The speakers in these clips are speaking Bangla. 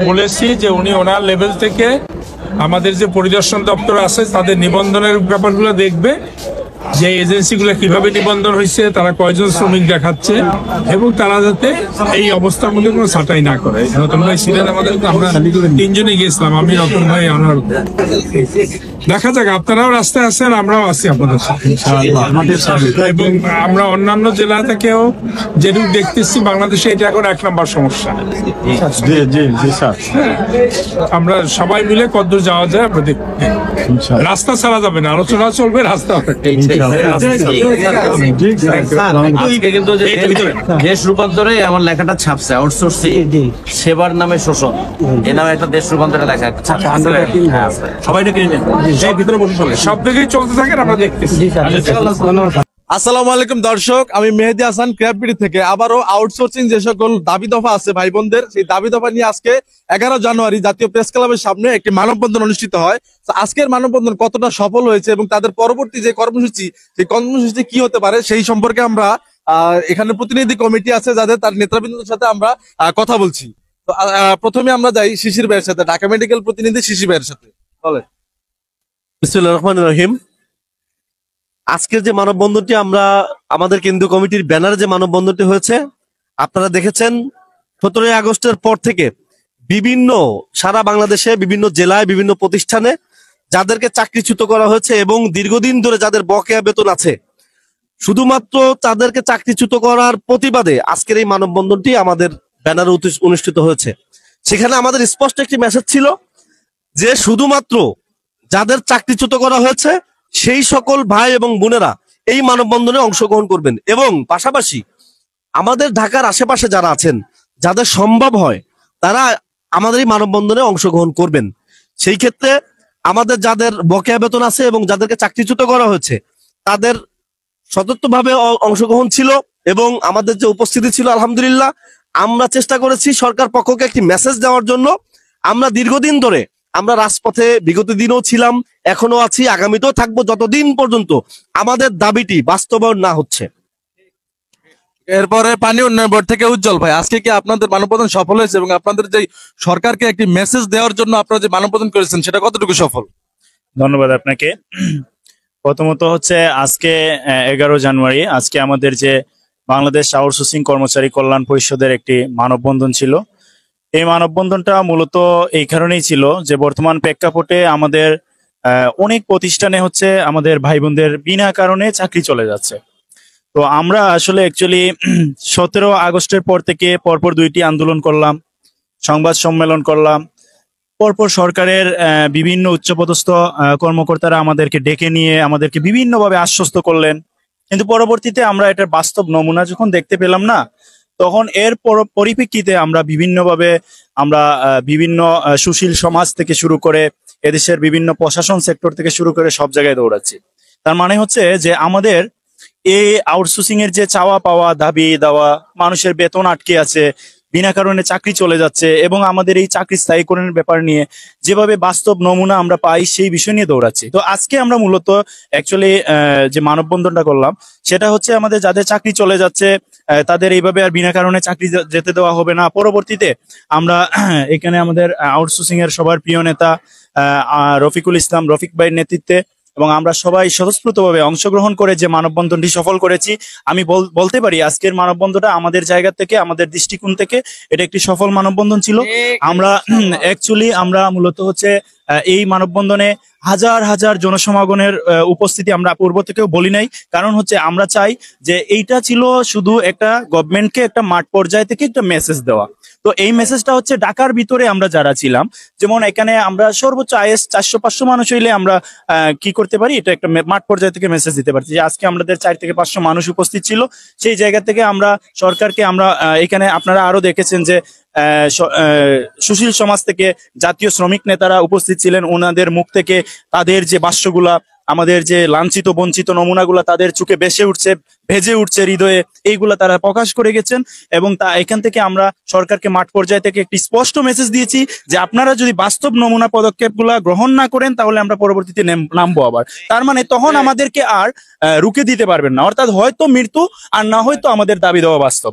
বলেছি যে উনি ওনার লেভেল থেকে আমাদের যে পরিদর্শন দপ্তর আছে তাদের নিবন্ধনের ব্যাপারগুলো দেখবে, যে এজেন্সিগুলো কিভাবে নিবন্ধন হয়েছে, তারা কয়জন শ্রমিক দেখাচ্ছে, এবং তারা যাতে এই অবস্থার মধ্যে কোনো ছাঁটাই না করে। রতন ভাই ছিলেন আমাদের, আমরা তিনজনে গিয়েছিলাম, আমি, রতন ভাই, আমার। দেখা যাক, আপনারাও রাস্তায় আছেন, আমরাও আছি আপনাদের সাথে, এবং আমরা অন্যান্য জেলা থেকেও যেটুকু দেখতেছি বাংলাদেশে এটা এখন 1 নম্বর সমস্যা। আমরা সবাই মিলে কতদূর যাওয়া যায় আমরা দেখব। রাস্তা ছাড়া যাবে না, আলোচনা চলবে, রাস্তা কিন্তু দেশ রূপান্তরে আমার লেখাটা ছাপছে, আউটসোর্সিং সেবার নামে শোষণ, এ নামে একটা দেশ রূপান্তরে লেখা সবাই সব দিকেই চলতে থাকেন, আমরা দেখতেছি। আসসালামু আলাইকুম দর্শক, আমি মেহেদি হাসান ক্র্যাববিডি থেকে আবারও আউটসোর্সিং যে সকল দাবি দফা আছে ভাই বোনদের, সেই দাবি দফা নিয়ে আজকে 11 জানুয়ারি জাতীয় প্রেস ক্লাবের সামনে একটি মানববন্ধন অনুষ্ঠিত হয়। আজকের মানববন্ধন কতটা সফল হয়েছে এবং তাদের পরবর্তী যে কর্মসূচি, সেই কর্মসূচি কি হতে পারে সেই সম্পর্কে আমরা এখানে প্রতিনিধি কমিটি আছে যাদের, তার নেতৃবৃন্দের সাথে আমরা কথা বলছি। তো প্রথমে আমরা যাই শিশির ভাইয়ের সাথে, ঢাকা মেডিকেল প্রতিনিধি শিশির ভাইয়ের সাথে। বলে বিসমিল্লাহির রহমানির রহিম। আজকের যে মানববন্ধনটি আমরা আমাদের কেন্দ্রীয় কমিটির ব্যানারে যে মানববন্ধনটি হয়েছে, আপনারা দেখেছেন 17 আগস্টের পর থেকে বিভিন্ন সারা বাংলাদেশে বিভিন্ন জেলায় বিভিন্ন প্রতিষ্ঠানে যাদেরকে চাকরিচ্যুত করা হয়েছে এবং দীর্ঘদিন ধরে যাদের বকেয়া বেতন আছে, শুধুমাত্র তাদেরকে চাকরিচ্যুত করার প্রতিবাদে আজকের এই মানববন্ধনটি আমাদের ব্যানারে অনুষ্ঠিত হয়েছে। সেখানে আমাদের স্পষ্ট একটি মেসেজ ছিল যে শুধুমাত্র যাদের চাকরিচ্যুত করা হয়েছে সেই সকল ভাই এবং বোনেরা এই মানববন্ধনে অংশগ্রহণ করবেন, এবং পাশাপাশি আমাদের ঢাকার আশেপাশে যারা আছেন, যাদের সম্ভব হয় তারা আমাদের এই মানববন্ধনে অংশগ্রহণ করবেন। সেই ক্ষেত্রে আমাদের যাদের বকেয়া বেতন আছে এবং যাদেরকে চাকরিচ্যুত করা হয়েছে তাদের সতর্কভাবে অংশগ্রহণ ছিল, এবং আমাদের যে উপস্থিতি ছিল আলহামদুলিল্লাহ। আমরা চেষ্টা করেছি সরকার পক্ষকে একটি মেসেজ দেওয়ার জন্য। আমরা দীর্ঘদিন ধরে আমরা রাজপথে বিগত দিনও ছিলাম, এখনো আছি, আগামীতেও থাকবো যতদিন পর্যন্ত আমাদের দাবিটি বাস্তবায়ন না হচ্ছে। এরপরে পানি উন্নয়ন বোর্ড থেকে উজ্জ্বল ভাই, আজকে কি আপনাদের মানববন্ধন সফল হয়েছে এবং আপনাদের যে সরকারকে একটি মেসেজ দেওয়ার জন্য আপনারা যে মানববন্ধন করেছেন সেটা কতটুকু সফল? ধন্যবাদ আপনাকে। প্রথমত হচ্ছে আজকে 11 জানুয়ারি, আজকে আমাদের যে বাংলাদেশ আউটসোর্সিং কর্মচারী কল্যাণ পরিষদের একটি মানববন্ধন ছিল। এই মানববন্ধনটা মূলত এই কারণেই ছিল যে বর্তমান প্রেক্ষাপটে আমাদের অনেক প্রতিষ্ঠানে হচ্ছে আমাদের ভাই বোনদের বিনা কারণে চাকরি চলে যাচ্ছে। তো আমরা আসলে অ্যাকচুয়ালি 17 আগস্টের পর থেকে পরপর 2টি আন্দোলন করলাম, সংবাদ সম্মেলন করলাম, পরপর সরকারের বিভিন্ন উচ্চপদস্থ কর্মকর্তারা আমাদেরকে ডেকে নিয়ে আমাদেরকে বিভিন্নভাবে আশ্বস্ত করলেন, কিন্তু পরবর্তীতে আমরা এটার বাস্তব নমুনা যখন দেখতে পেলাম না, তখন এর পরিপ্রেক্ষিতে আমরা বিভিন্নভাবে বিভিন্ন সুশীল সমাজ থেকে শুরু করে এদেশের বিভিন্ন প্রশাসন সেক্টর থেকে শুরু করে সব জায়গায় দৌড়াচ্ছি। তার মানে হচ্ছে যে আমাদের এই আউটসোর্সিং এর যে চাওয়া পাওয়া, দাবি দেওয়া, মানুষের বেতন আটকে আছে, বিনা কারণে চাকরি চলে যাচ্ছে, এবং আমাদের এই চাকরি স্থায়ীকরণের ব্যাপার নিয়ে যেভাবে বাস্তব নমুনা আমরা পাই সেই বিষয় নিয়ে দৌড়াচ্ছি। তো আজকে আমরা মূলত অ্যাকচুয়ালি যে মানববন্ধনটা করলাম সেটা হচ্ছে আমাদের যাদের চাকরি চলে যাচ্ছে তাদের এইভাবে আর বিনা কারণে চাকরি যেতে দেওয়া হবে না। পরবর্তীতে আমরা এখানে আমাদের আউটসোর্সিং এর সবার প্রিয় নেতা রফিকুল ইসলাম রফিক ভাইয়ের নেতৃত্বে এবং আমরা সবাই স্বতঃস্ফূর্তভাবে অংশগ্রহণ করে যে মানববন্ধনটি সফল করেছি, আমি বলতে পারি আজকের মানববন্ধনটা আমাদের জায়গা থেকে, আমাদের দৃষ্টিকোণ থেকে এটা একটি সফল মানববন্ধন ছিল। আমরা মূলত হচ্ছে এই মানববন্ধনে হাজার হাজার জনসমাগমের উপস্থিতি আমরা পূর্ব থেকেও বলি নাই, কারণ হচ্ছে আমরা চাই যে এইটা ছিল শুধু একটা গভর্নমেন্টকে একটা মাঠ পর্যায় থেকে একটা মেসেজ দেওয়া। তো এই মেসেজটা হচ্ছে ঢাকার ভিতরে আমরা যারা ছিলাম, যেমন এখানে আমরা সর্বোচ্চ আইএস 400-500 মানুষ হইলে আমরা কি করতে পারি, এটা একটা মাঠ পর্যায় থেকে মেসেজ দিতে পারছি। যে আজকে আমাদের 4 থেকে 500 মানুষ উপস্থিত ছিল, সেই জায়গা থেকে আমরা সরকারকে এখানে আপনারা আরো দেখেছেন যে সুশীল সমাজ থেকে জাতীয় শ্রমিক নেতারা উপস্থিত ছিলেন। ওনাদের মুখ থেকে তাদের যে ভাষ্যগুলা, আমাদের যে লাঞ্ছিত বঞ্চিত নমুনাগুলা তাদের চোখে ভেজে উঠছে হৃদয়ে, এইগুলা তারা প্রকাশ করে গেছেন। এবং এখান থেকে আমরা সরকারকে মাঠ পর্যায় থেকে একটি স্পষ্ট মেসেজ দিয়েছি যে আপনারা যদি বাস্তব নমুনা পদক্ষেপগুলা গ্রহণ না করেন তাহলে আমরা পরবর্তীতে নামবো আবার। তার মানে তখন আমাদেরকে আর রুখে দিতে পারবেন না, অর্থাৎ হয়তো মৃত্যু আর না হয়তো আমাদের দাবি দেওয়া বাস্তব।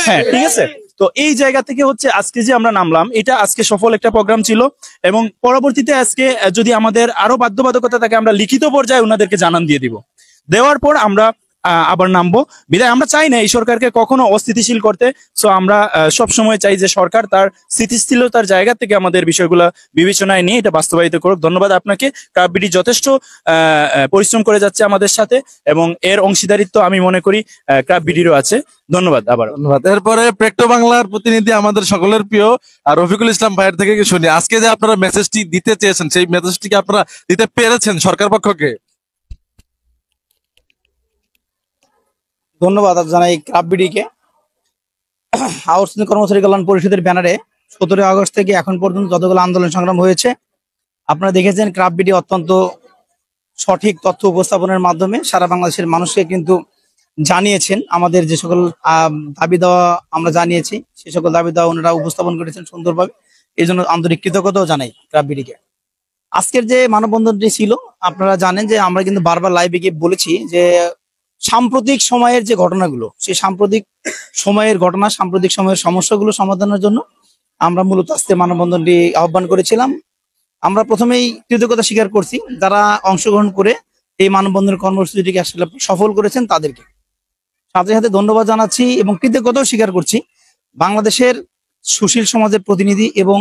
হ্যাঁ, ঠিক আছে। তো এই জায়গা থেকে হচ্ছে আজকে যে আমরা নামলাম, এটা আজকে সফল একটা প্রোগ্রাম ছিল, এবং পরবর্তীতে আজকে যদি আমাদের আরো বাধ্যবাধকতা থাকে আমরা লিখিত পর্যায়ে ওনাদেরকে জানান দিয়ে দিব। দেওয়ার পর আমরা আবার নামবো। বিদায় আমরা চাই না এই সরকারকে কখনো অস্থিতিশীল করতে। সো আমরা সব সময় চাই যে সরকার তার স্থিতিশীলতার জায়গা থেকে আমাদের বিষয়গুলো বিবেচনায় নিয়ে এটা বাস্তবায়িত করুক। ধন্যবাদ আপনাকে। কাবিডি যথেষ্ট পরিশ্রম করে যাচ্ছে আমাদের সাথে, এবং এর অংশীদারিত্ব আমি মনে করি কাবিডিরও আছে। ধন্যবাদ আবার। ধন্যবাদ। এরপরে প্রেক্টো বাংলার প্রতিনিধি আমাদের সকলের প্রিয় রফিকুল ইসলাম ভাইয়ের থেকে শুনি, আজকে যে আপনারা মেসেজটি দিতে চেয়েছেন সেই মেসেজটি কি আপনারা দিতে পেরেছেন সরকার পক্ষকে? ধন্যবাদ জানাই কাবিডিকে। আউটসোর্সিং কর্মচারী কল্যাণ পরিষদের ব্যানারে 17 আগস্ট থেকে এখন পর্যন্ত যতগুলো আন্দোলন সংগ্রাম হয়েছে আপনারা দেখেছেন, কাবিডি অত্যন্ত সঠিক তথ্য উপস্থাপনের মাধ্যমে সারা বাংলাদেশের মানুষকে কিন্তু জানিয়েছেন আমাদের যে সকল দাবি দেওয়া আমরা জানিয়েছি, সে সকল দাবি দেওয়া ওনারা উপস্থাপন করেছেন সুন্দরভাবে। এই জন্য আন্তরিক কৃতজ্ঞতাও জানাই কাবিডিকে। আজকের যে মানববন্ধনটি ছিল আপনারা জানেন যে আমরা কিন্তু বারবার লাইভে গিয়ে বলেছি যে সাম্প্রতিক সময়ের যে ঘটনাগুলো, সেই সাম্প্রতিক সময়ের ঘটনা, সাম্প্রতিক সময়ের সমস্যাগুলো সমাধানের জন্য আমরা মূলত আজকে মানববন্ধনটি আহ্বান করেছিলাম। আমরা প্রথমেই কৃতজ্ঞতা স্বীকার করছি যারা অংশগ্রহণ করে এই মানববন্ধনের কর্মসূচিটিকে আসলে সফল করেছেন তাদেরকে, সাথে সাথে ধন্যবাদ জানাচ্ছি এবং কৃতজ্ঞতাও স্বীকার করছি বাংলাদেশের সুশীল সমাজের প্রতিনিধি এবং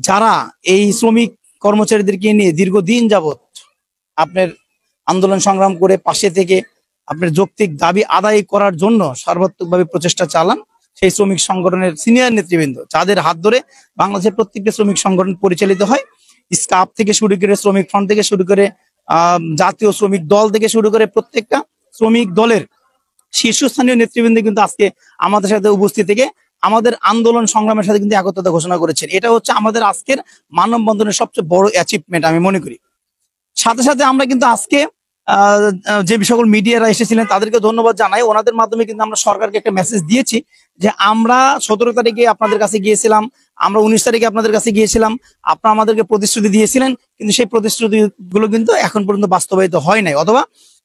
যারা এই শ্রমিক কর্মচারীদেরকে নিয়ে দীর্ঘদিন যাবৎ আপনার আন্দোলন সংগ্রাম করে পাশে থেকে আপনার যৌক্তিক দাবি আদায় করার জন্য সর্বাত্মকভাবে প্রচেষ্টা চালান সেই শ্রমিক সংগঠনের সিনিয়র নেতৃবৃন্দ, যাদের হাত ধরে বাংলাদেশের প্রত্যেকটা শ্রমিক সংগঠন পরিচালিত হয়। স্কাপ থেকে শুরু করে শ্রমিক ফ্রন্ট থেকে শুরু করে জাতীয় শ্রমিক দল থেকে শুরু করে প্রত্যেকটা শ্রমিক দলের শীর্ষস্থানীয় নেতৃবৃন্দ কিন্তু আজকে আমাদের সাথে উপস্থিত থেকে আমাদের আন্দোলন সংগ্রামের সাথে কিন্তু একত্রতা ঘোষণা করেছেন। এটা হচ্ছে আমাদের আজকের মানববন্ধনের সবচেয়ে বড় অ্যাচিভমেন্ট আমি মনে করি। সাথে সাথে আমরা কিন্তু আজকে যে সকল মিডিয়ারা এসেছিলেন তাদেরকে ধন্যবাদ জানাই। ওনাদের মাধ্যমে কিন্তু আমরা সরকারকে একটা মেসেজ দিয়েছি যে আমরা 17 তারিখে আপনাদের কাছে গিয়েছিলাম, আমরা 19 তারিখে আপনাদের কাছে গিয়েছিলাম, আপনারা আমাদেরকে প্রতিশ্রুতি দিয়েছিলেন, কিন্তু সেই প্রতিশ্রুতিগুলো কিন্তু এখন পর্যন্ত বাস্তবায়িত হয় নাই, অথবা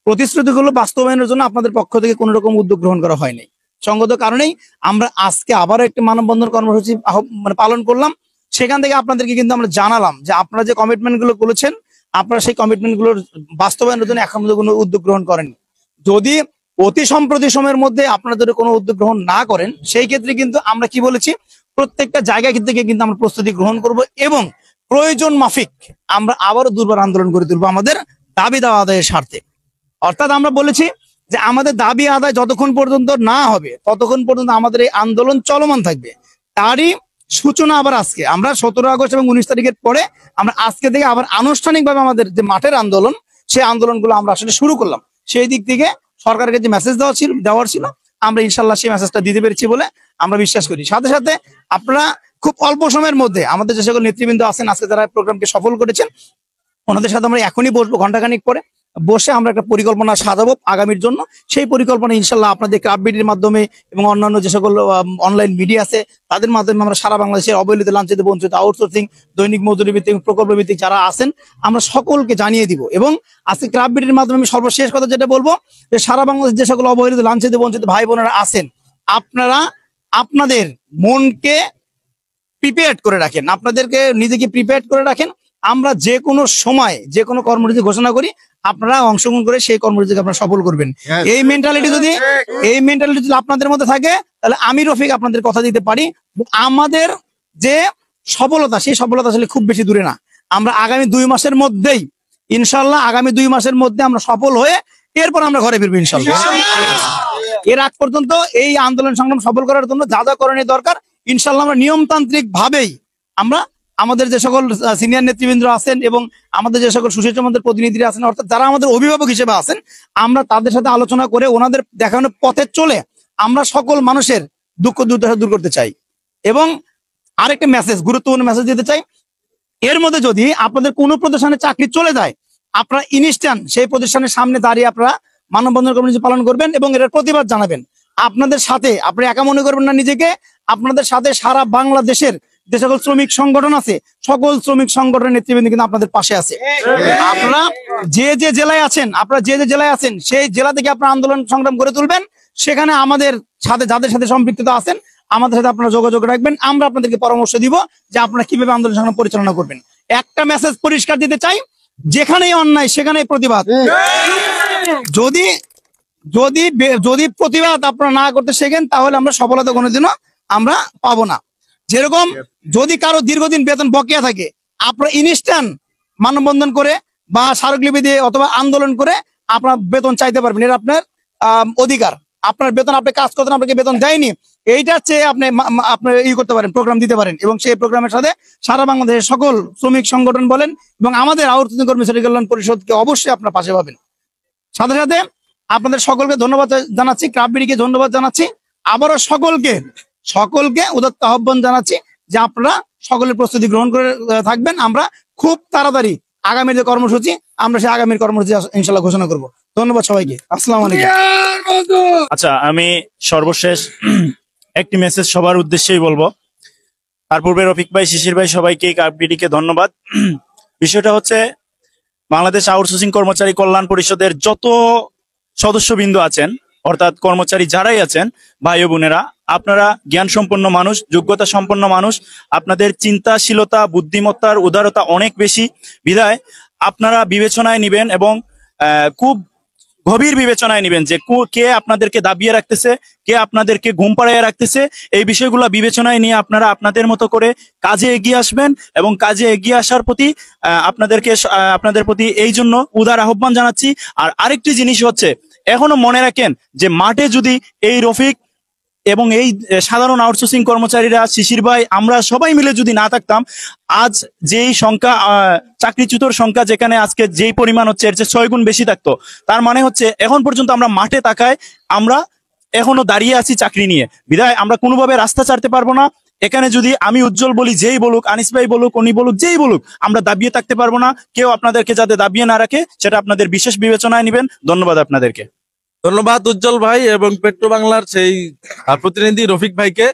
প্রতিশ্রুতিগুলো বাস্তবায়নের জন্য আপনাদের পক্ষ থেকে কোনো রকম উদ্যোগ গ্রহণ করা হয় নাই। সঙ্গত কারণেই আমরা আজকে আবারও একটি মানববন্ধন কর্মসূচি পালন করলাম। সেখান থেকে আপনাদেরকে কিন্তু আমরা জানালাম যে আপনারা যে কমিটমেন্ট গুলো করেছেন আপনারা সেই কমিটমেন্ট গুলোর বাস্তবায়নের জন্য এখন পর্যন্ত কোনো উদ্যোগ গ্রহণ করেননি। যদি অতি সম্প্রতি সময়ের মধ্যে আপনারা যদি কোনো উদ্যোগ গ্রহণ না করেন সেই ক্ষেত্রে কিন্তু আমরা কি বলেছি, প্রত্যেকটা জায়গা থেকে কিন্তু আমরা প্রস্তুতি গ্রহণ করব এবং প্রয়োজন মাফিক আমরা আবারও দুর্বার আন্দোলন করে তুলবো আমাদের দাবি দেওয়া আদায়ের স্বার্থে। অর্থাৎ আমরা বলেছি যে আমাদের দাবি আদায় যতক্ষণ পর্যন্ত না হবে ততক্ষণ পর্যন্ত আমাদের এই আন্দোলন চলমান থাকবে। তারই সূচনা আবার আজকে আমরা 17 আগস্ট এবং 19 তারিখের পরে আমরা আজকে থেকে আবার আনুষ্ঠানিকভাবে আমাদের যে মাঠের আন্দোলন সেই আন্দোলনগুলো আমরা আসলে শুরু করলাম। সেই দিক থেকে সরকারকে যে মেসেজ দেওয়ার ছিল আমরা ইনশাল্লাহ সেই মেসেজটা দিতে পেরেছি বলে আমরা বিশ্বাস করি। সাথে সাথে আপনারা খুব অল্প সময়ের মধ্যে আমাদের যে সকল নেতৃবৃন্দ আছেন আজকে যারা প্রোগ্রামকে সফল করেছেন ওনাদের সাথে আমরা এখনই বসবো, ঘন্টাখানিক পরে বসে আমরা একটা পরিকল্পনা সাজাবো আগামীর জন্য। সেই পরিকল্পনা ইনশাল্লাহ আপনাদের কাবিডির মাধ্যমে এবং অন্যান্য যে সকল অনলাইন মিডিয়া আছে তাদের মাধ্যমে আমরা সারা বাংলাদেশের অবহেলিত, লাঞ্ছিত, বঞ্চিত, আউটসোর্সিং, দৈনিক মজুরি ভিত্তিক, প্রকল্প ভিত্তিক যারা আছেন আমরা সকলকে জানিয়ে দিব। এবং আজকে কাবিডির মাধ্যমে আমি সর্বশেষ কথা যেটা বলবো যে সারা বাংলাদেশ যে সকল অবহেলিত, লাঞ্ছিত, বঞ্চিত ভাই বোনেরা আছেন আপনারা আপনাদের মনকে প্রিপেয়ার্ড করে রাখেন, আপনাদেরকে নিজেকে প্রিপেয়ার্ড করে রাখেন। আমরা যে কোনো সময় যে কোনো কর্মসূচি ঘোষণা করি আপনারা অংশগ্রহণ করে সেই কর্মসূচিকে আপনারা সফল করবেন। এই মেন্টালিটি যদি আপনাদের মধ্যে থাকে তাহলে আমি রফিক আপনাদের কথা দিতে পারি আমাদের যে সফলতা সেই সফলতা আসলে খুব বেশি দূরে না। আমরা আগামী 2 মাসের মধ্যেই ইনশাল্লাহ আগামী 2 মাসের মধ্যে আমরা সফল হয়ে এরপর আমরা ঘরে ফিরবো ইনশাল্লাহ। এর আগ পর্যন্ত এই আন্দোলন সংগ্রাম সফল করার জন্য যা যা করণীয় দরকার ইনশাল্লাহ আমরা নিয়মতান্ত্রিক ভাবেই আমরা আমাদের যে সকল সিনিয়র নেতৃবৃন্দ আছেন এবং আমাদের যে সকল সুশীল সমাজের প্রতিনিধিরা আছেন অর্থাৎ যারা আমাদের অভিভাবক হিসেবে আছেন আমরা তাদের সাথে আলোচনা করে ওনাদের দেখানোর পথে চলে আমরা সকল মানুষের দুঃখ দুর্দশা দূর করতে চাই। এবং আরেকটা মেসেজ, গুরুত্বপূর্ণ মেসেজ দিতে চাই, এর মধ্যে যদি আপনাদের কোনো প্রতিষ্ঠানে চাকরি চলে যায় আপনারা ইনস্ট্যান্ট সেই প্রতিষ্ঠানের সামনে দাঁড়িয়ে আপনারা মানববন্ধন কর্মসূচি পালন করবেন এবং এর প্রতিবাদ জানাবেন। আপনাদের সাথে আপনি একা মনে করবেন না নিজেকে, আপনাদের সাথে সারা বাংলাদেশের যে সকল শ্রমিক সংগঠন আছে সকল শ্রমিক সংগঠনের নেতৃবৃন্দ কিন্তু আপনাদের পাশে আছে। আপনারা যে যে জেলায় আছেন সেই জেলা থেকে আপনারা আন্দোলন সংগ্রাম করে তুলবেন। সেখানে আমাদের সাথে যাদের সাথে সম্পৃক্ততা আছেন আমাদের সাথে আপনারা যোগাযোগ রাখবেন, আমরা আপনাদেরকে পরামর্শ দিব যে আপনারা কিভাবে আন্দোলন সংগ্রাম পরিচালনা করবেন। একটা মেসেজ পরিষ্কার দিতে চাই, যেখানেই অন্যায় সেখানেই প্রতিবাদ। যদি যদি যদি প্রতিবাদ আপনারা না করতে শেখেন তাহলে আমরা সফলতা কোনোদিনও আমরা পাবো না। যেরকম যদি কারো দীর্ঘদিন বেতন বকেয়া থাকে, আপনারা ইনস্ট্যান্ট মানববন্ধন করে বা স্মারকলিপি দিয়ে অথবা আন্দোলন করে আপনার বেতন চাইতে পারবেন, এটা আপনার অধিকার। আপনার বেতন, আপনি কাজ করতেন, আপনাকে বেতন দেয়নি, এইটার চেয়ে আপনি আপনার করতে পারেন, প্রোগ্রাম দিতে পারেন, এবং সেই প্রোগ্রামের সাথে সারা বাংলাদেশের সকল শ্রমিক সংগঠন বলেন এবং আমাদের আউটসোর্সিং কর্মচারী কল্যাণ পরিষদকে অবশ্যই আপনার পাশে পাবেন। সাথে সাথে আপনাদের সকলকে ধন্যবাদ জানাচ্ছি, ক্রাফট-বিডিকে ধন্যবাদ জানাচ্ছি, আবারও সকলকে উদাত্ত আহ্বান জানাচ্ছি যে আপনারা সকলের প্রস্তুতি গ্রহণ করে থাকবেন। আমরা খুব তাড়াতাড়ি আগামীর যে কর্মসূচি, আমরা সেই আগামীর কর্মসূচি ইনশাল্লাহ ঘোষণা করব। ধন্যবাদ সবাইকে, আসসালামু আলাইকুম। আচ্ছা, আমি সর্বশেষ একটি মেসেজ সবার উদ্দেশ্যেই বলবো। তার পূর্বে রফিক ভাই, শিশির ভাই, সবাইকে ক্রাফট-বিডিকে ধন্যবাদ। বিষয়টা হচ্ছে, বাংলাদেশ আউটসোর্সিং কর্মচারী কল্যাণ পরিষদের যত সদস্যবৃন্দ আছেন, অর্থাৎ কর্মচারী যারাই আছেন, ভাই ও বোনেরা, আপনারা জ্ঞান সম্পন্ন মানুষ, যোগ্যতা সম্পন্ন মানুষ, আপনাদের চিন্তাশীলতা, বুদ্ধিমত্তার উদারতা অনেক বেশি, বিধায় আপনারা বিবেচনায় নিবেন এবং খুব গভীর বিবেচনায় নিবেন যে কে আপনাদেরকে দাবিয়ে রাখতেছে, কে আপনাদেরকে ঘুম পাড়াইয়া রাখতেছে। এই বিষয়গুলো বিবেচনায় নিয়ে আপনারা আপনাদের মতো করে কাজে এগিয়ে আসবেন এবং কাজে এগিয়ে আসার প্রতি আপনাদের প্রতি এই জন্য উদার আহ্বান জানাচ্ছি। আর আরেকটি জিনিস হচ্ছে, এখনো মনে রাখেন যে মাঠে যদি এই রফিক এবং এই সাধারণ আউটসোর্সিং কর্মচারীরা, শিশির ভাই, আমরা সবাই মিলে যদি না থাকতাম, আজ যেই সংখ্যা, চাকরিচ্যুতর সংখ্যা যেখানে আজকে যেই পরিমাণ হচ্ছে, এর চেয়ে 6 গুণ বেশি থাকতো। তার মানে হচ্ছে এখন পর্যন্ত আমরা মাঠে তাকায় আমরা এখনো দাঁড়িয়ে আছি চাকরি নিয়ে, বিধায় আমরা কোনোভাবে রাস্তা ছাড়তে পারবো না। এখানে যদি আমি উজ্জ্বল বলি, যেই বলুক, আনিস ভাই বলুক, উনি বলুক, যেই বলুক, আমরা দাবিয়ে থাকতে পারবো না। কেউ আপনাদেরকে যাতে দাবিয়ে না রাখে সেটা আপনাদের বিশেষ বিবেচনায় নেবেন। ধন্যবাদ আপনাদেরকে। ধন্যবাদ উজ্জ্বল ভাই এবং পেট্রো বাংলার সেই প্রতিনিধি রফিক ভাইকে।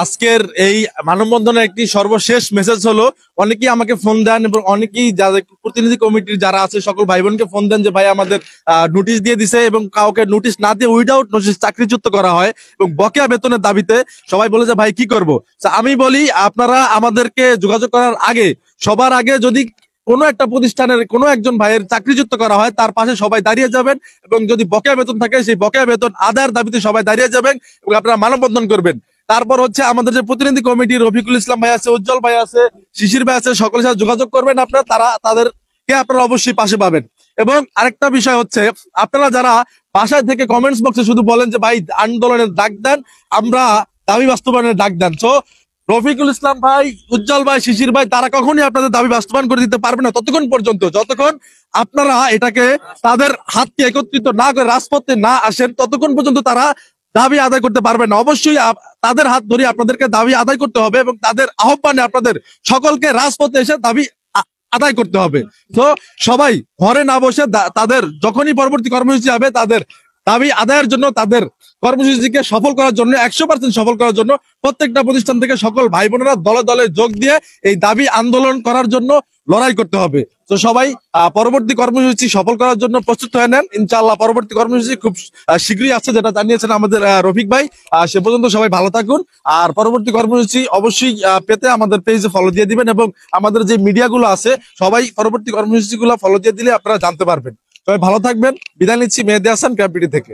আজকের এই মানববন্ধনের একটি সর্বশেষ মেসেজ হলো, অনেকেই আমাকে ফোন দেন এবং অনেকেই যাদের প্রতিনিধি কমিটির যারা আছে সকল ভাই বোনকে ফোন দেন যে ভাই আমাদের নোটিশ দিয়ে দিছে, এবং কাউকে নোটিশ না দিয়ে উইদাউট নোটিশ চাকরিচ্যুত করা হয় এবং বকেয়া বেতনের দাবিতে সবাই বলে যে ভাই কি করবো। আমি বলি, আপনারা আমাদেরকে যোগাযোগ করার আগে, সবার আগে যদি কোনো একটা প্রতিষ্ঠানের কোনো একজন ভাইয়ের চাকরিচ্যুত করা হয়, তার পাশে সবাই দাঁড়িয়ে যাবেন এবং যদি বকেয়া বেতন থাকে সেই বকেয়া বেতন আদায়ের দাবিতে সবাই দাঁড়িয়ে যাবেন এবং আপনারা মানববন্ধন করবেন। তারপর হচ্ছে আমাদের যে প্রতিনিধি কমিটি, রফিকুল ইসলাম ভাই আছে, উজ্জ্বল ভাই আছে, শিশির ভাই আছে, সকলের সাথে যোগাযোগ করবেন আপনারা, তাদেরকে আপনারা অবশ্যই পাশে পাবেন। এবং আরেকটা বিষয় হচ্ছে, আপনারা যারা বাসায় থেকে কমেন্টস বক্সে শুধু বলেন যে ভাই আন্দোলনের ডাক দেন, আমরা দাবি বাস্তবায়নের ডাক দেন, তো রফিকুল ইসলাম ভাই, উজ্জ্বল ভাই, শিশির ভাই তারা কখনই আপনাদের দাবি বাস্তবায়ন করে দিতে পারবে না ততক্ষণ পর্যন্ত, যতক্ষণ আপনারা এটাকে তাদের হাতকে একত্রিত না করে রাজপথে না আসেন, ততক্ষণ পর্যন্ত তারা দাবি আদায় করতে পারবে না। অবশ্যই তাদের হাত ধরে আপনাদেরকে দাবি আদায় করতে হবে এবং তাদের আহ্বানে আপনাদের সকলকে রাজপথে এসে দাবি আদায় করতে হবে। তো সবাই ঘরে না বসে তাদের যখনই পরবর্তী কর্মসূচি হবে, তাদের দাবি আদায়ের জন্য, তাদের কর্মসূচিকে সফল করার জন্য, 100% সফল করার জন্য প্রত্যেকটা প্রতিষ্ঠান থেকে সকল ভাই বোনেরা দলে দলে যোগ দিয়ে এই দাবি আন্দোলন করার জন্য লড়াই করতে হবে। তো সবাই পরবর্তী কর্মসূচি সফল করার জন্য প্রস্তুত হয়ে নেন। ইনশাআল্লাহ পরবর্তী কর্মসূচি খুব শীঘ্রই আছে, যেটা জানিয়েছেন আমাদের রফিক ভাই। সে পর্যন্ত সবাই ভালো থাকুন, আর পরবর্তী কর্মসূচি অবশ্যই পেতে আমাদের পেজে ফলো দিয়ে দিবেন এবং আমাদের যে মিডিয়াগুলো আছে সবাই পরবর্তী কর্মসূচিগুলো ফলো দিয়ে দিলে আপনারা জানতে পারবেন। সবাই ভালো থাকবেন, বিদায় নিচ্ছি। মেহেদী হাসান, ক্রাফট-বিডি থেকে।